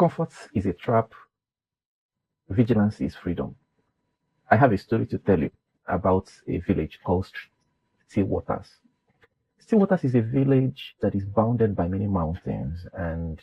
Comfort is a trap. Vigilance is freedom. I have a story to tell you about a village called Stillwaters. Stillwaters is a village that is bounded by many mountains, and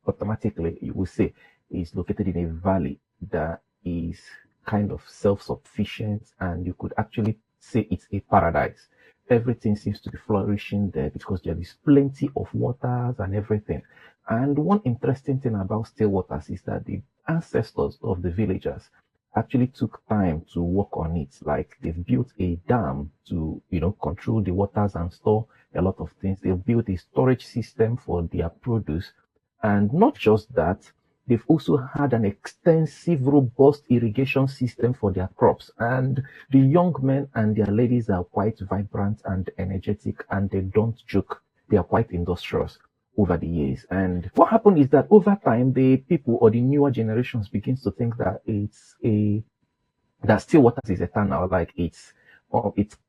automatically you will say is located in a valley that is kind of self-sufficient, and you could actually say it's a paradise. Everything seems to be flourishing there because there is plenty of waters and everything. And one interesting thing about Stillwaters is that the ancestors of the villagers actually took time to work on it. Like they've built a dam to, control the waters and store a lot of things. They've built a storage system for their produce. And not just that, they've also had an extensive, robust irrigation system for their crops. And the young men and their ladies are quite vibrant and energetic, and they don't joke. They are quite industrious over the years. And what happened is that over time, the people or the newer generations begins to think that that Stillwaters is eternal, like it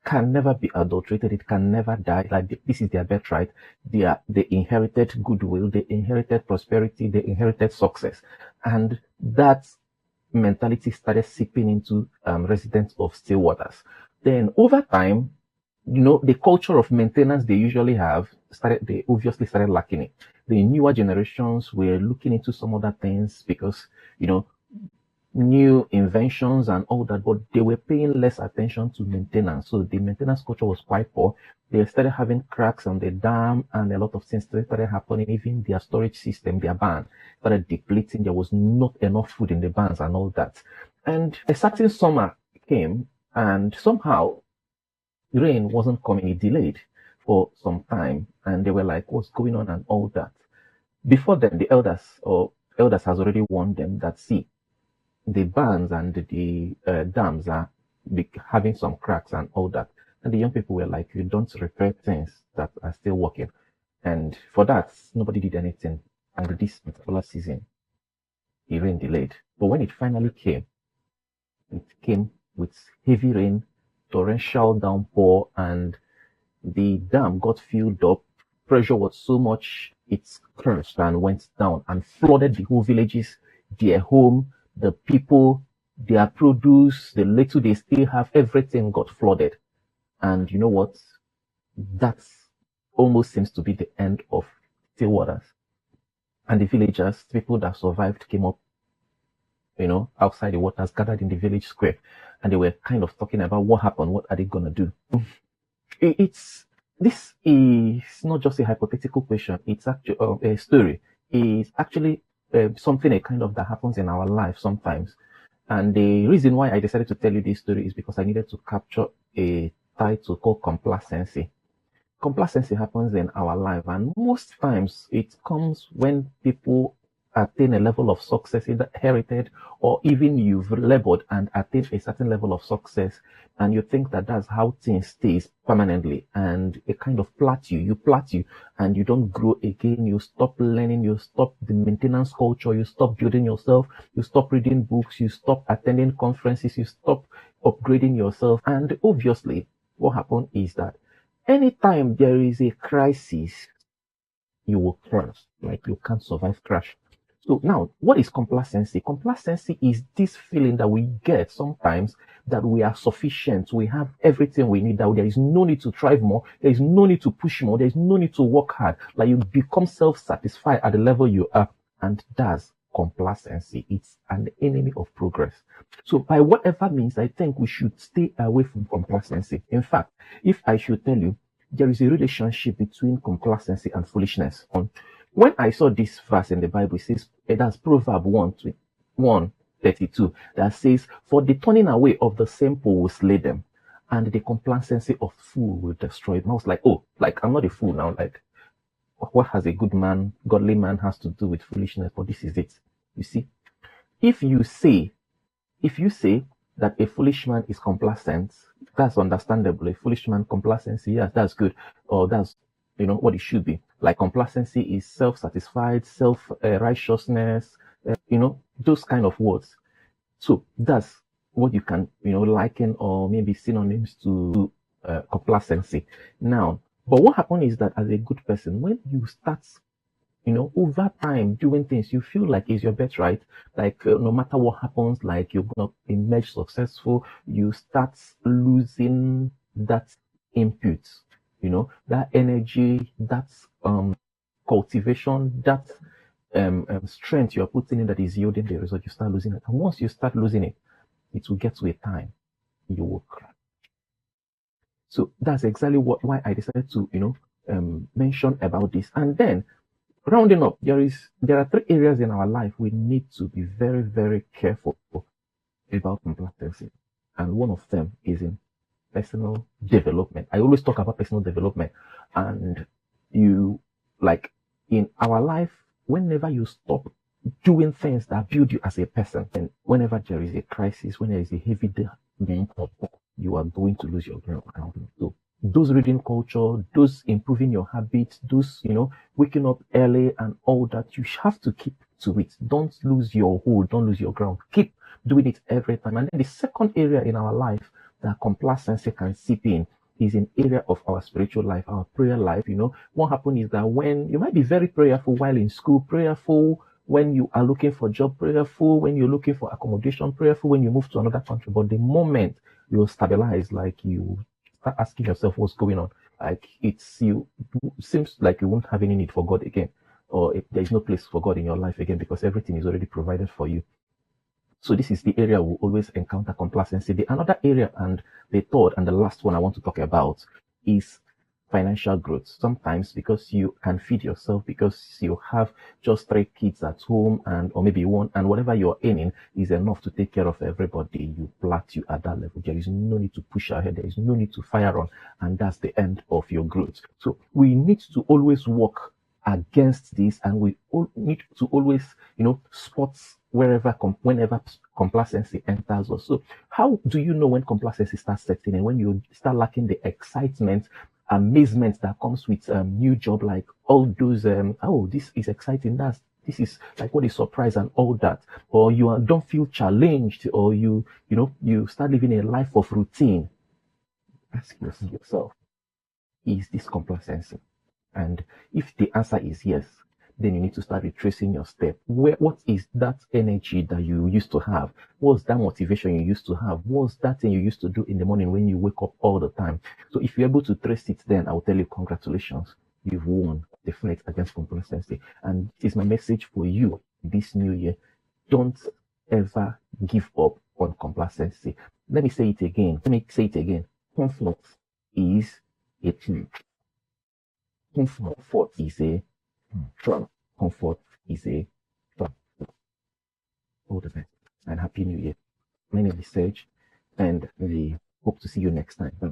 can never be adulterated, it can never die, like this is their birthright. They inherited goodwill, they inherited prosperity, they inherited success. And that mentality started seeping into residents of Stillwaters. Then over time, the culture of maintenance they usually have they obviously started lacking it. The newer generations were looking into some other things because, new inventions and all that, but they were paying less attention to maintenance. So the maintenance culture was quite poor. They started having cracks on the dam, and a lot of things started happening. Even their storage system, their barn, started depleting. There was not enough food in the barns and all that. And a certain summer came, and somehow rain wasn't coming. It delayed for some time, and they were like, what's going on and all that. Before then, the elders has already warned them that, see, the barns and the dams are having some cracks and all that. And the young people were like, you don't repair things that are still working. And for that, nobody did anything. And this particular season, the rain delayed. But when it finally came, it came with heavy rain, torrential downpour, and the dam got filled up. Pressure was so much, it crashed and went down and flooded the whole villages, their home, the people, their produce, the little they still have, everything got flooded. And you know what? That almost seems to be the end of Stillwaters. And the villagers, people that survived, came up, outside the waters, gathered in the village square, and they were kind of talking about what happened, what are they gonna do? This is not just a hypothetical question. It's actually a story. It's actually something that happens in our life sometimes. And the reason why I decided to tell you this story is because I needed to capture a title called complacency. Complacency happens in our life, and most times it comes when people attain a level of success, either inherited or even you've labored and attained a certain level of success, and you think that that's how things stays permanently, and it kind of you plateau, and you don't grow again. You stop learning, you stop the maintenance culture, you stop building yourself, you stop reading books, you stop attending conferences, you stop upgrading yourself. And obviously what happened is that anytime there is a crisis, you will crash, like you can't survive crash. So now, what is complacency? Complacency is this feeling that we get sometimes that we are sufficient, we have everything we need, that there is no need to strive more, there is no need to push more, there is no need to work hard, like you become self-satisfied at the level you are, and that's complacency. It's an enemy of progress. So by whatever means, I think we should stay away from complacency. In fact, if I should tell you, there is a relationship between complacency and foolishness. When I saw this verse in the Bible, it says, that's Proverbs 1:32, that says, for the turning away of the simple will slay them, and the complacency of fool will destroy them. I was like, oh, like I'm not a fool now. Like, what has a godly man has to do with foolishness? But this is it. You see, if you say that a foolish man is complacent, that's understandable. A foolish man, complacency, yes, that's good. Or that's, what it should be. Like complacency is self-satisfied, self-righteousness, those kind of words. So that's what you can, liken or maybe synonyms to complacency. Now, but what happens is that as a good person, when you start over time doing things, you feel like it's your birthright. Like no matter what happens, like you're gonna emerge successful. You start losing that input, that energy, that cultivation, that strength you're putting in that is yielding the result. You start losing it, and once you start losing it, it will get to a time you will cry. So that's exactly why I decided to, mention about this. And then rounding up, there are three areas in our life we need to be very, very careful about complacency. And one of them is in personal development. I always talk about personal development. And you, like in our life, whenever you stop doing things that build you as a person, and whenever there is a crisis, when there is a heavy day, you are going to lose your ground. So those reading culture, those improving your habits, those, waking up early and all that, you have to keep to it. Don't lose your hold, don't lose your ground. Keep doing it every time. And then the second area in our life that complacency can seep in is an area of our spiritual life, our prayer life. What happens is that when you might be very prayerful while in school, prayerful when you are looking for job, prayerful when you're looking for accommodation, prayerful when you move to another country, but the moment you stabilize, like you start asking yourself what's going on, like it seems like you won't have any need for God again, or there is no place for God in your life again because everything is already provided for you. So this is the area we always encounter complacency. The another area, and the third and the last one I want to talk about, is financial growth. Sometimes because you can feed yourself, because you have just 3 kids at home, or maybe one, and whatever you're earning is enough to take care of everybody, you plateau at that level. There is no need to push ahead. There is no need to fire on, and that's the end of your growth. So we need to always work against this, and we all need to always, spot whenever complacency enters us. So how do you know when complacency starts setting in? When you start lacking the excitement, amazement that comes with new job, like all those oh, this is exciting, this is like what is surprise and all that, or you don't feel challenged, or you start living a life of routine. Ask yourself, is this complacency? And if the answer is yes, then you need to start retracing your step. What is that energy that you used to have? What's that motivation you used to have? What's that thing you used to do in the morning when you wake up all the time? So if you're able to trace it, then I'll tell you, congratulations, you've won the fight against complacency. And this is my message for you this new year. Don't ever give up on complacency. Let me say it again. Comfort is a tool. Comfort is a trap. Comfort is a trap. All the best and happy new year. My name is Serge, and we hope to see you next time. Bye.